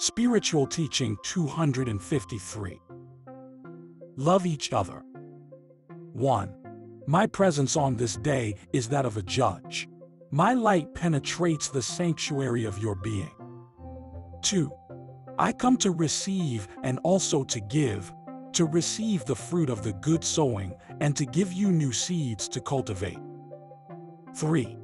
Spiritual Teaching 253. Love each other. 1. My presence on this day is that of a judge. My light penetrates the sanctuary of your being. 2. I come to receive and also to give, to receive the fruit of the good sowing and to give you new seeds to cultivate. 3.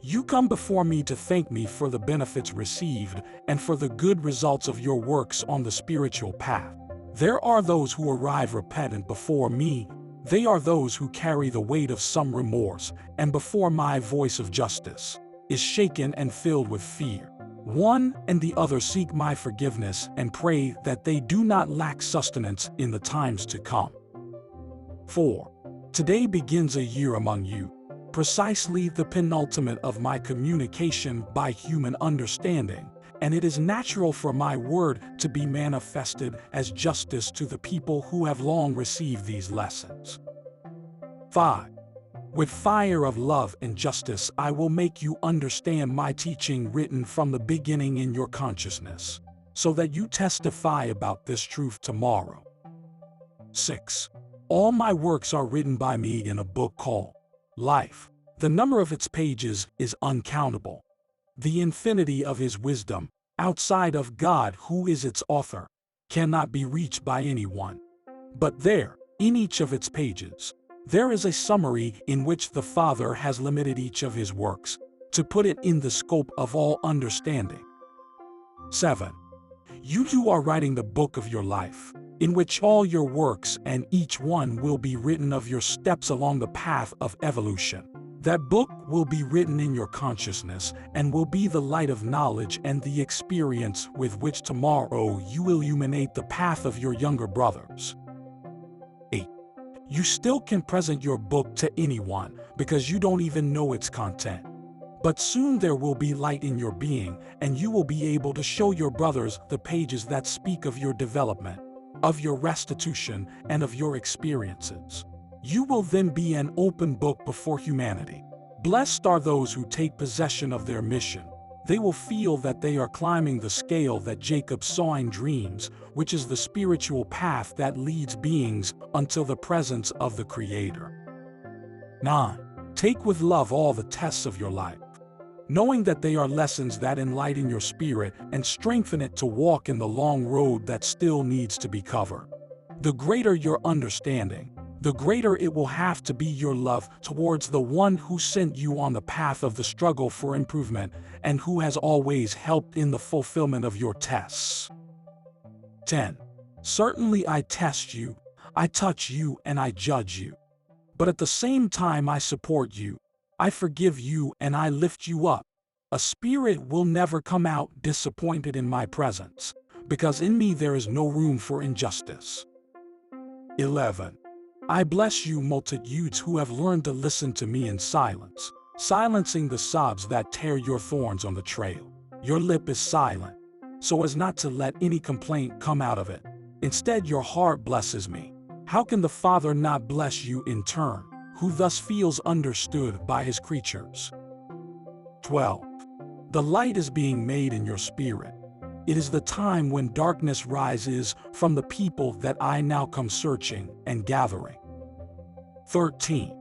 You come before me to thank me for the benefits received and for the good results of your works on the spiritual path. There are those who arrive repentant before me. They are those who carry the weight of some remorse, and before my voice of justice is shaken and filled with fear. One and the other seek my forgiveness and pray that they do not lack sustenance in the times to come. 4. Today begins a year among you, precisely the penultimate of my communication by human understanding, and it is natural for my word to be manifested as justice to the people who have long received these lessons. 5. With fire of love and justice I will make you understand my teaching written from the beginning in your consciousness, so that you testify about this truth tomorrow. 6. All my works are written by me in a book called Life. The number of its pages is uncountable. The infinity of his wisdom, outside of God who is its author, cannot be reached by anyone. But there, in each of its pages, there is a summary in which the Father has limited each of his works, to put it in the scope of all understanding. 7. You two are writing the book of your life, in which all your works and each one will be written of your steps along the path of evolution. That book will be written in your consciousness and will be the light of knowledge and the experience with which tomorrow you illuminate the path of your younger brothers. 8. You still can present your book to anyone because you don't even know its content. But soon there will be light in your being and you will be able to show your brothers the pages that speak of your development, of your restitution, and of your experiences. You will then be an open book before humanity. Blessed are those who take possession of their mission. They will feel that they are climbing the scale that Jacob saw in dreams, which is the spiritual path that leads beings until the presence of the Creator. 9. Take with love all the tests of your life, knowing that they are lessons that enlighten your spirit and strengthen it to walk in the long road that still needs to be covered. The greater your understanding, the greater it will have to be your love towards the one who sent you on the path of the struggle for improvement and who has always helped in the fulfillment of your tests. 10. Certainly I test you, I touch you, and I judge you. But at the same time I support you, I forgive you, and I lift you up. A spirit will never come out disappointed in my presence, because in me there is no room for injustice. 11. I bless you multitudes who have learned to listen to me in silence, silencing the sobs that tear your thorns on the trail. Your lip is silent, so as not to let any complaint come out of it. Instead, your heart blesses me. How can the Father not bless you in turn, who thus feels understood by his creatures? 12. The light is being made in your spirit. It is the time when darkness rises from the people that I now come searching and gathering. 13.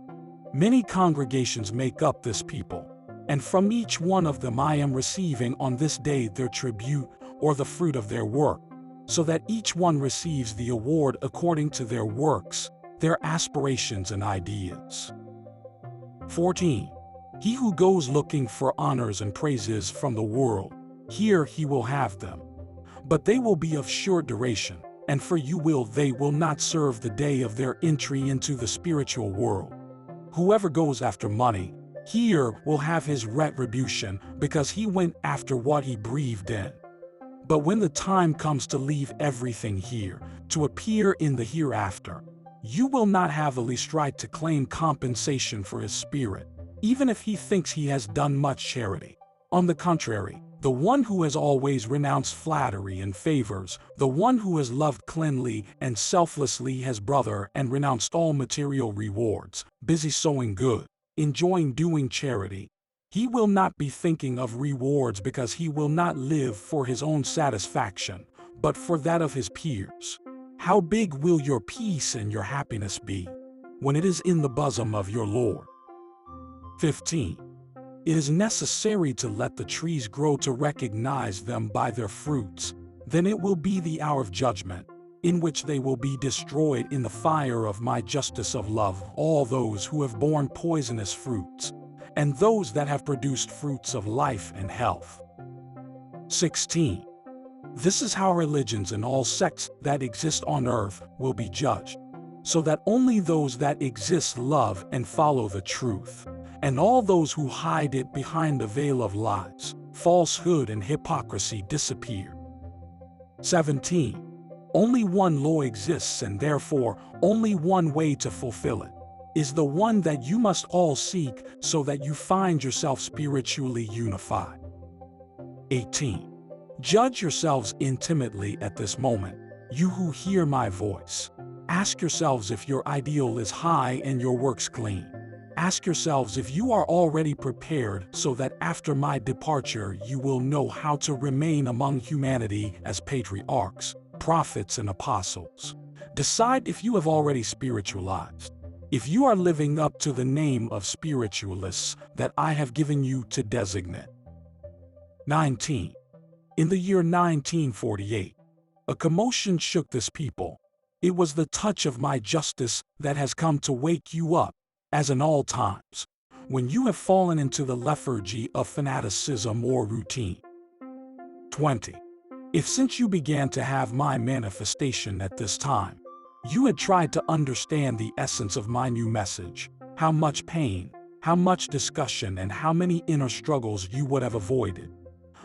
Many congregations make up this people, and from each one of them I am receiving on this day their tribute or the fruit of their work, so that each one receives the award according to their works, their aspirations and ideas. 14. He who goes looking for honors and praises from the world, here he will have them. But they will be of short duration, and for you they will not serve the day of their entry into the spiritual world. Whoever goes after money, here will have his retribution, because he went after what he breathed in. But when the time comes to leave everything here, to appear in the hereafter, you will not have the least right to claim compensation for his spirit, even if he thinks he has done much charity. On the contrary, the one who has always renounced flattery and favors, the one who has loved cleanly and selflessly his brother and renounced all material rewards, busy sowing good, enjoying doing charity, He will not be thinking of rewards because he will not live for his own satisfaction, but for that of his peers. How big will your peace and your happiness be when it is in the bosom of your Lord? 15. It is necessary to let the trees grow to recognize them by their fruits. Then it will be the hour of judgment, in which they will be destroyed in the fire of my justice of love, all those who have borne poisonous fruits, and those that have produced fruits of life and health. 16. This is how religions and all sects that exist on earth will be judged, so that only those that exist love and follow the truth, and all those who hide it behind a veil of lies, falsehood, and hypocrisy disappear. 17. Only one law exists, and therefore only one way to fulfill it is the one that you must all seek, so that you find yourself spiritually unified. 18. Judge yourselves intimately at this moment, you who hear my voice. Ask yourselves if your ideal is high and your works clean. Ask yourselves if you are already prepared, so that after my departure you will know how to remain among humanity as patriarchs, prophets, and apostles. Decide if you have already spiritualized, if you are living up to the name of spiritualists that I have given you to designate. 19. In the year 1948, a commotion shook this people. It was the touch of my justice that has come to wake you up, as in all times, when you have fallen into the lethargy of fanaticism or routine. 20. If since you began to have my manifestation at this time, you had tried to understand the essence of my new message, how much pain, how much discussion, and how many inner struggles you would have avoided.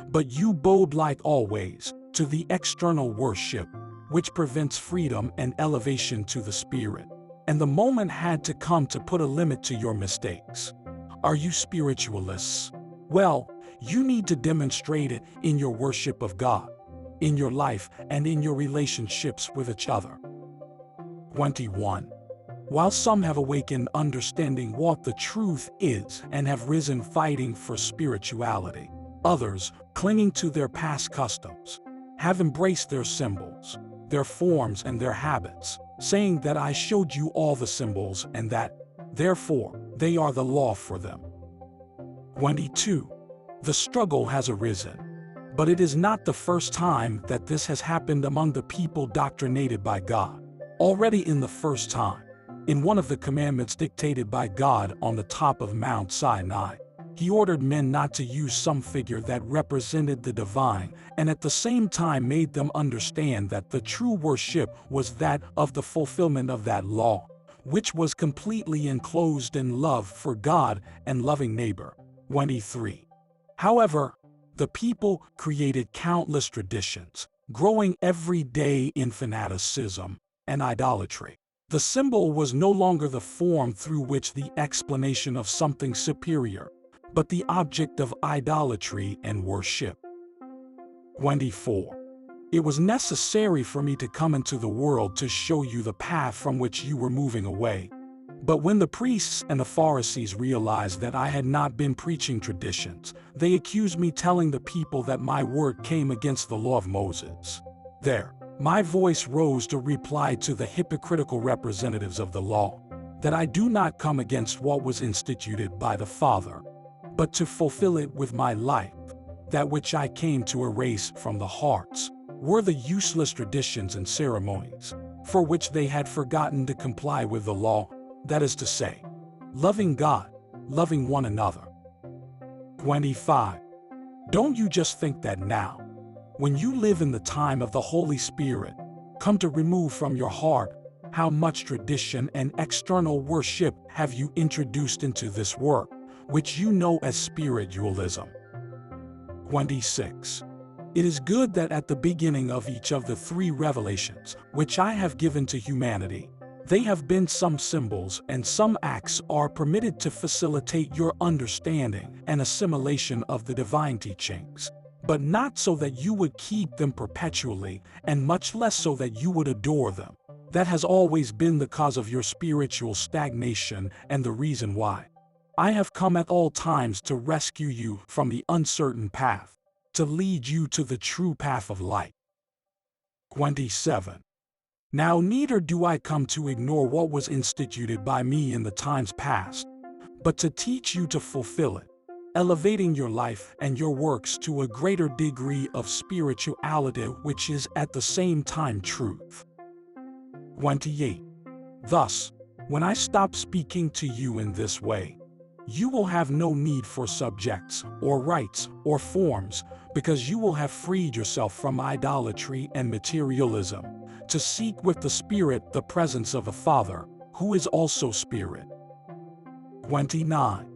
But you bowed like always to the external worship, which prevents freedom and elevation to the spirit. And the moment had to come to put a limit to your mistakes. Are you spiritualists? Well, you need to demonstrate it in your worship of God, in your life, and in your relationships with each other. 21. While some have awakened understanding what the truth is and have risen fighting for spirituality, others, clinging to their past customs, have embraced their symbols, their forms, and their habits, saying that I showed you all the symbols and that, therefore, they are the law for them. 22. The struggle has arisen, but it is not the first time that this has happened among the people doctrinated by God. Already in the first time, in one of the commandments dictated by God on the top of Mount Sinai, he ordered men not to use some figure that represented the divine, and at the same time made them understand that the true worship was that of the fulfillment of that law, which was completely enclosed in love for God and loving neighbor. 23. However, the people created countless traditions, growing every day in fanaticism and idolatry. The symbol was no longer the form through which the explanation of something superior, but the object of idolatry and worship. 24. It was necessary for me to come into the world to show you the path from which you were moving away. But when the priests and the Pharisees realized that I had not been preaching traditions, they accused me, telling the people that my word came against the law of Moses. There, my voice rose to reply to the hypocritical representatives of the law, that I do not come against what was instituted by the Father, but to fulfill it with my life. That which I came to erase from the hearts were the useless traditions and ceremonies, for which they had forgotten to comply with the law, that is to say, loving God, loving one another. 25. Don't you just think that now, when you live in the time of the Holy Spirit, come to remove from your heart, how much tradition and external worship have you introduced into this work, which you know as spiritualism? 26. It is good that at the beginning of each of the 3 revelations, which I have given to humanity, they have been some symbols and some acts are permitted to facilitate your understanding and assimilation of the divine teachings, but not so that you would keep them perpetually, and much less so that you would adore them. That has always been the cause of your spiritual stagnation and the reason why I have come at all times to rescue you from the uncertain path, to lead you to the true path of light. 27. Now neither do I come to ignore what was instituted by me in the times past, but to teach you to fulfill it, elevating your life and your works to a greater degree of spirituality which is at the same time truth. 28. Thus, when I stop speaking to you in this way, you will have no need for subjects or rites or forms, because you will have freed yourself from idolatry and materialism, to seek with the Spirit the presence of a Father, who is also Spirit. 29.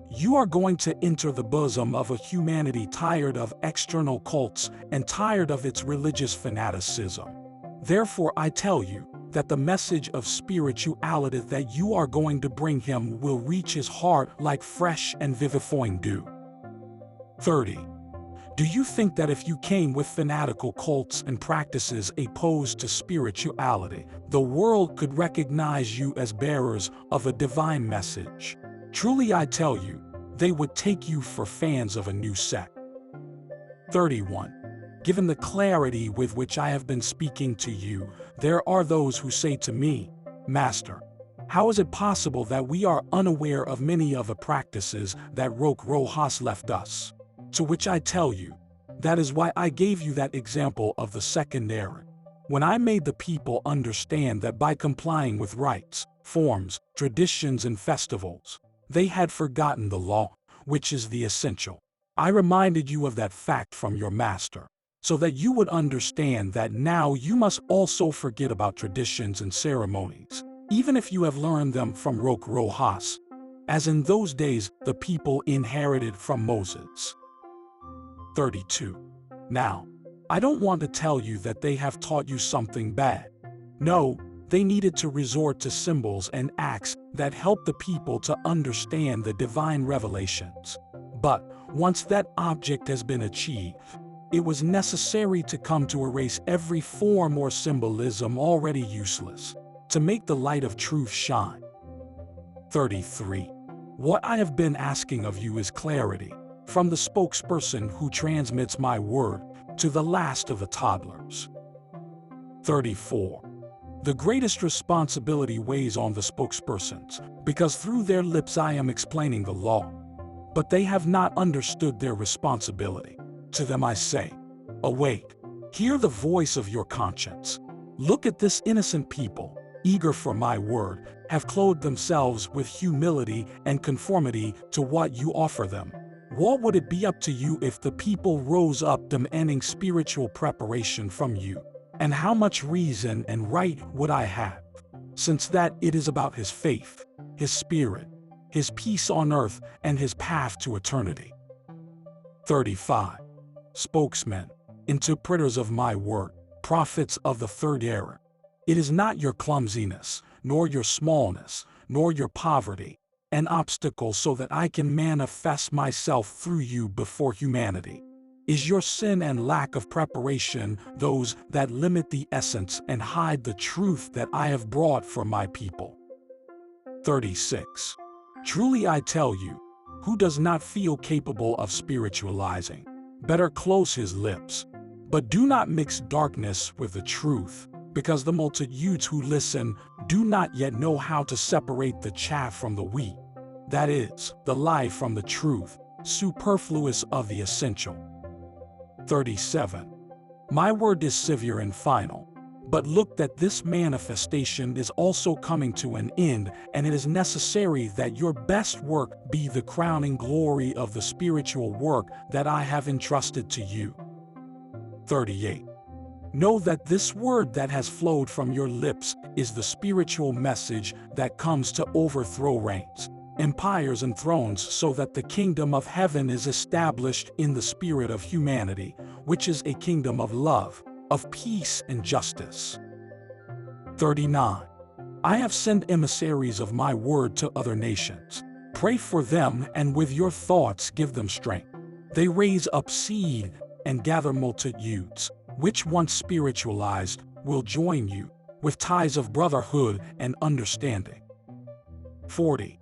You are going to enter the bosom of a humanity tired of external cults and tired of its religious fanaticism. Therefore I tell you that the message of spirituality that you are going to bring him will reach his heart like fresh and vivifying dew. 30. Do you think that if you came with fanatical cults and practices opposed to spirituality, the world could recognize you as bearers of a divine message? Truly I tell you, they would take you for fans of a new sect. 31. Given the clarity with which I have been speaking to you, there are those who say to me, Master, how is it possible that we are unaware of many of the practices that Roque Rojas left us? To which I tell you, that is why I gave you that example of the second error. When I made the people understand that by complying with rites, forms, traditions and festivals, they had forgotten the law, which is the essential. I reminded you of that fact from your master, so that you would understand that now you must also forget about traditions and ceremonies, even if you have learned them from Roque Rojas, as in those days the people inherited from Moses. 32. Now, I don't want to tell you that they have taught you something bad. No, they needed to resort to symbols and acts that help the people to understand the divine revelations. But once that object has been achieved, it was necessary to come to erase every form or symbolism already useless, to make the light of truth shine. 33. What I have been asking of you is clarity, from the spokesperson who transmits my word to the last of the toddlers. 34. The greatest responsibility weighs on the spokespersons, because through their lips I am explaining the law. But they have not understood their responsibility. To them I say, awake, hear the voice of your conscience. Look at this innocent people, eager for my word, have clothed themselves with humility and conformity to what you offer them. What would it be up to you if the people rose up demanding spiritual preparation from you? And how much reason and right would I have, since that it is about his faith, his spirit, his peace on earth, and his path to eternity? 35. Spokesmen, interpreters of my word, prophets of the third era. It is not your clumsiness, nor your smallness, nor your poverty, an obstacle so that I can manifest myself through you before humanity. Is your sin and lack of preparation those that limit the essence and hide the truth that I have brought for my people? 36. Truly I tell you, who does not feel capable of spiritualizing, better close his lips. But do not mix darkness with the truth, because the multitudes who listen do not yet know how to separate the chaff from the wheat, that is, the lie from the truth, superfluous of the essential. 37. My word is severe and final. But look that this manifestation is also coming to an end, and it is necessary that your best work be the crowning glory of the spiritual work that I have entrusted to you. 38. Know that this word that has flowed from your lips is the spiritual message that comes to overthrow reigns, empires and thrones, so that the kingdom of heaven is established in the spirit of humanity, which is a kingdom of love, of peace and justice. 39. I have sent emissaries of my word to other nations. Pray for them, and with your thoughts give them strength. They raise up seed and gather multitudes, which once spiritualized will join you with ties of brotherhood and understanding. 40.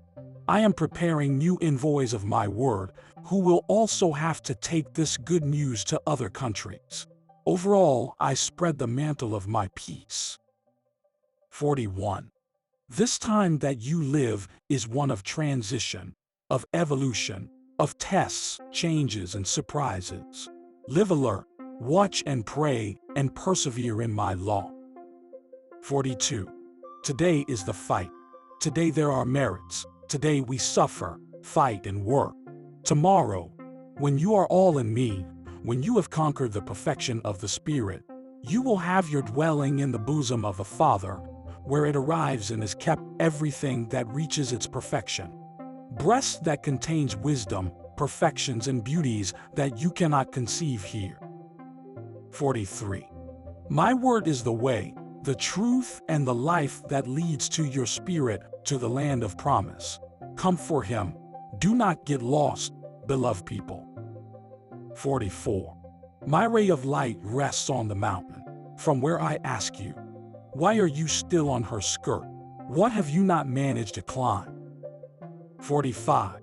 I am preparing new envoys of my word who will also have to take this good news to other countries. Overall, I spread the mantle of my peace. 41. This time that you live is one of transition, of evolution, of tests, changes, and surprises. Live alert, watch and pray, and persevere in my law. 42. Today is the fight. Today there are merits. Today we suffer, fight, and work. Tomorrow, when you are all in me, when you have conquered the perfection of the Spirit, you will have your dwelling in the bosom of the Father, where it arrives and is kept everything that reaches its perfection. Breast that contains wisdom, perfections, and beauties that you cannot conceive here. 43. My word is the way, the truth, and the life that leads to your spirit, to the land of promise. Come for him. Do not get lost, beloved people. 44. My ray of light rests on the mountain, from where I ask you, why are you still on her skirt? What have you not managed to climb? 45.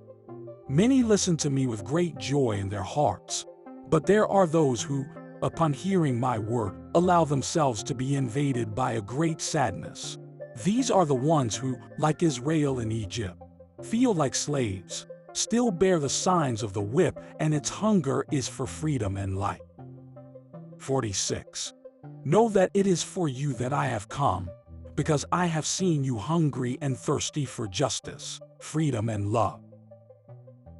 Many listen to me with great joy in their hearts, but there are those who, upon hearing my word, allow themselves to be invaded by a great sadness. These are the ones who, like Israel in Egypt, feel like slaves, still bear the signs of the whip, and its hunger is for freedom and light. 46. Know that it is for you that I have come, because I have seen you hungry and thirsty for justice, freedom, and love.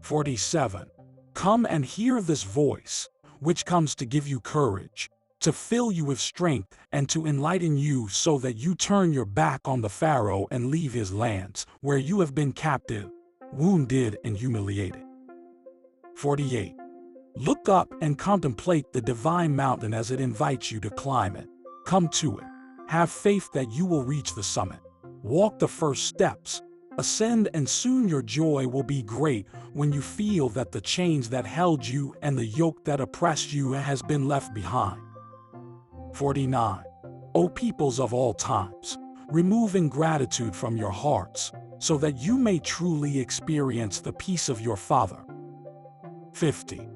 47. Come and hear this voice, which comes to give you courage, to fill you with strength, and to enlighten you so that you turn your back on the Pharaoh and leave his lands, where you have been captive, wounded, and humiliated. 48. Look up and contemplate the divine mountain as it invites you to climb it. Come to it. Have faith that you will reach the summit. Walk the first steps. Ascend, and soon your joy will be great when you feel that the chains that held you and the yoke that oppressed you has been left behind. 49. O peoples of all times, remove ingratitude from your hearts, so that you may truly experience the peace of your Father. 50.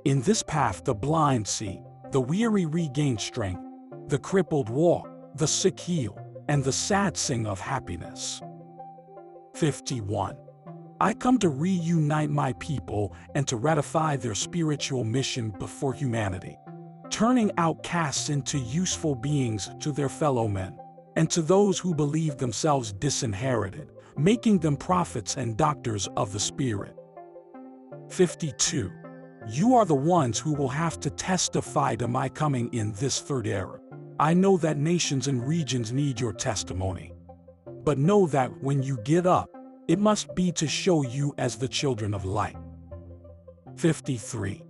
In this path the blind see, the weary regain strength, the crippled walk, the sick heal, and the sad sing of happiness. 51. I come to reunite my people and to ratify their spiritual mission before humanity, turning outcasts into useful beings to their fellow men, and to those who believe themselves disinherited, making them prophets and doctors of the Spirit. 52. You are the ones who will have to testify to my coming in this third era. I know that nations and regions need your testimony. But know that when you get up, it must be to show you as the children of light. 53.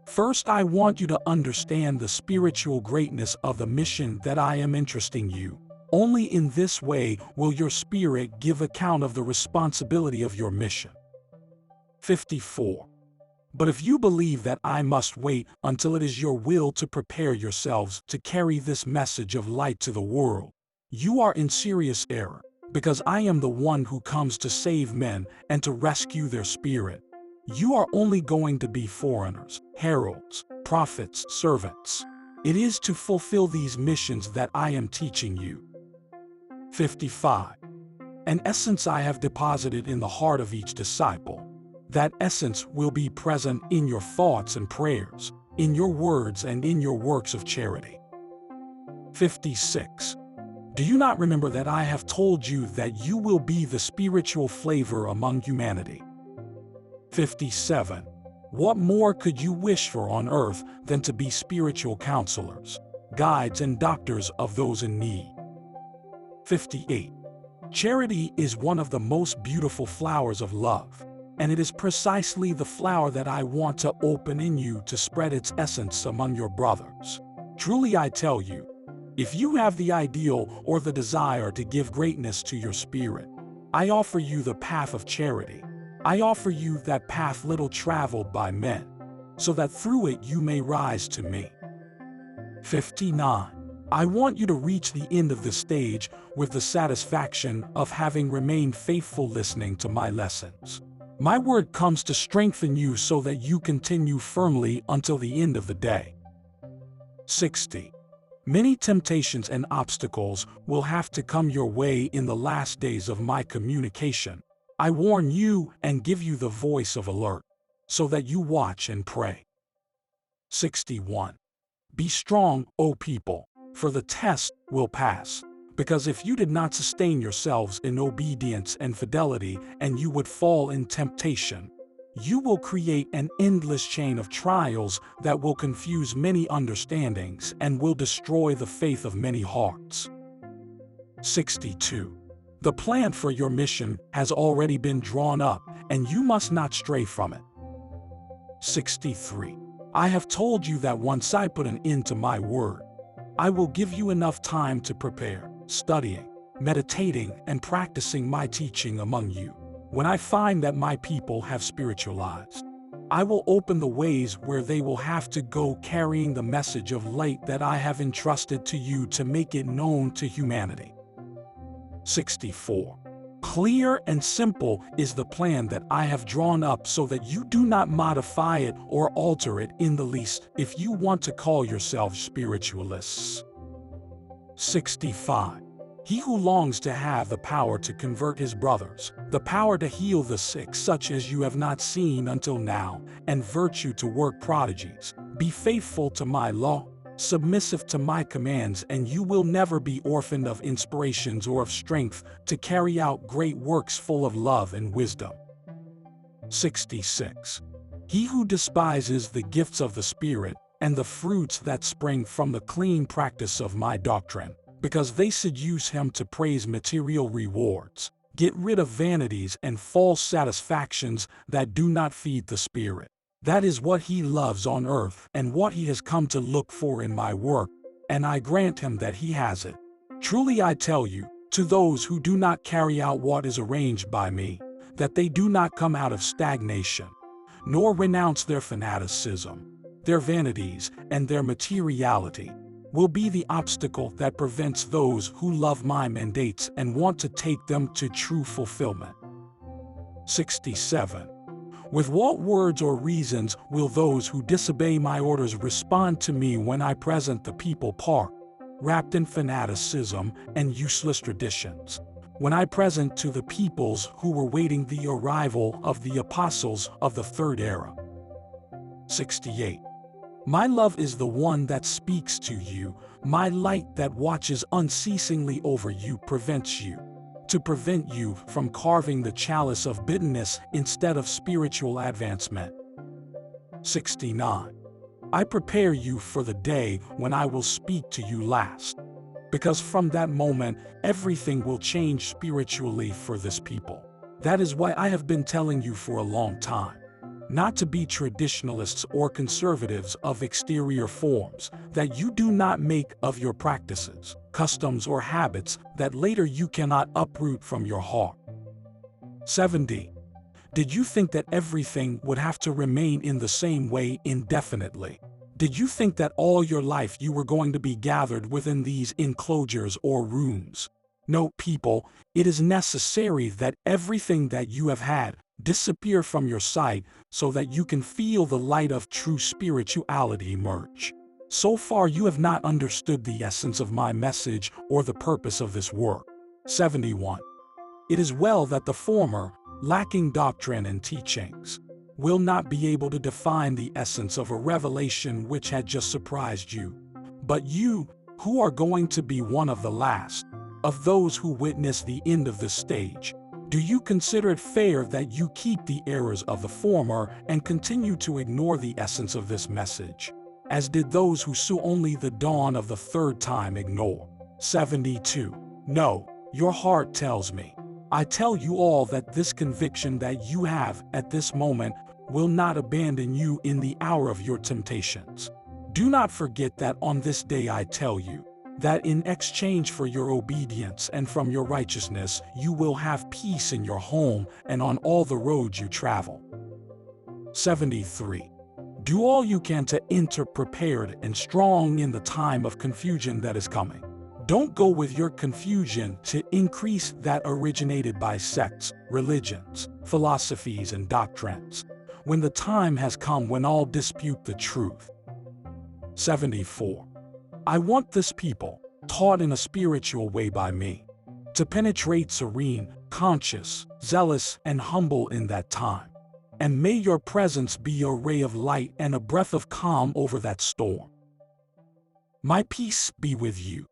First, I want you to understand the spiritual greatness of the mission that I am entrusting you. Only in this way will your spirit give account of the responsibility of your mission. 54. But if you believe that I must wait until it is your will to prepare yourselves to carry this message of light to the world, you are in serious error, because I am the one who comes to save men and to rescue their spirit. You are only going to be foreigners, heralds, prophets, servants. It is to fulfill these missions that I am teaching you. 55. An essence I have deposited in the heart of each disciple. That essence will be present in your thoughts and prayers, in your words and in your works of charity. 56. Do you not remember that I have told you that you will be the spiritual flavor among humanity? 57. What more could you wish for on earth than to be spiritual counselors, guides, and doctors of those in need? 58. Charity is one of the most beautiful flowers of love, and it is precisely the flower that I want to open in you to spread its essence among your brothers. Truly I tell you, if you have the ideal or the desire to give greatness to your spirit, I offer you the path of charity. I offer you that path little traveled by men, so that through it you may rise to me. 59. I want you to reach the end of this stage with the satisfaction of having remained faithful listening to my lessons. My word comes to strengthen you so that you continue firmly until the end of the day. 60. Many temptations and obstacles will have to come your way in the last days of my communication. I warn you and give you the voice of alert, so that you watch and pray. 61. Be strong, O people, for the test will pass. Because if you did not sustain yourselves in obedience and fidelity, and you would fall in temptation, you will create an endless chain of trials that will confuse many understandings and will destroy the faith of many hearts. 62. The plan for your mission has already been drawn up, and you must not stray from it. 63. I have told you that once I put an end to my word, I will give you enough time to prepare, studying, meditating, and practicing my teaching among you. When I find that my people have spiritualized, I will open the ways where they will have to go carrying the message of light that I have entrusted to you to make it known to humanity. 64. Clear and simple is the plan that I have drawn up so that you do not modify it or alter it in the least if you want to call yourselves spiritualists. 65. He who longs to have the power to convert his brothers, the power to heal the sick such as you have not seen until now, and virtue to work prodigies, be faithful to my law, submissive to my commands, and you will never be orphaned of inspirations or of strength to carry out great works full of love and wisdom. 66. He who despises the gifts of the Spirit and the fruits that spring from the clean practice of my doctrine, because they seduce him to praise material rewards, get rid of vanities and false satisfactions that do not feed the Spirit. That is what he loves on earth and what he has come to look for in my work, and I grant him that he has it. Truly I tell you, to those who do not carry out what is arranged by me, that they do not come out of stagnation, nor renounce their fanaticism, their vanities, and their materiality, will be the obstacle that prevents those who love my mandates and want to take them to true fulfillment. 67. With what words or reasons will those who disobey my orders respond to me when I present the people part, wrapped in fanaticism and useless traditions? When I present to the peoples who were waiting the arrival of the apostles of the third era? 68. My love is the one that speaks to you, my light that watches unceasingly over you prevents you, to prevent you from carving the chalice of bitterness instead of spiritual advancement. 69. I prepare you for the day when I will speak to you last, because from that moment everything will change spiritually for this people. That is why I have been telling you for a long time not to be traditionalists or conservatives of exterior forms, that you do not make of your practices, customs, or habits that later you cannot uproot from your heart. 70. Did you think that everything would have to remain in the same way indefinitely? Did you think that all your life you were going to be gathered within these enclosures or rooms? No, people, it is necessary that everything that you have had disappear from your sight so that you can feel the light of true spirituality emerge. So far you have not understood the essence of my message or the purpose of this work. 71. It is well that the former, lacking doctrine and teachings, will not be able to define the essence of a revelation which had just surprised you. But you, who are going to be one of the last, of those who witness the end of this stage, do you consider it fair that you keep the errors of the former and continue to ignore the essence of this message, as did those who saw only the dawn of the third time ignore? 72. No, your heart tells me. I tell you all that this conviction that you have at this moment will not abandon you in the hour of your temptations. Do not forget that on this day I tell you, that in exchange for your obedience and from your righteousness you will have peace in your home and on all the roads you travel. 73. Do all you can to enter prepared and strong in the time of confusion that is coming. Don't go with your confusion to increase that originated by sects, religions, philosophies, and doctrines, when the time has come when all dispute the truth. 74. I want this people, taught in a spiritual way by me, to penetrate serene, conscious, zealous, and humble in that time. And may your presence be a ray of light and a breath of calm over that storm. My peace be with you.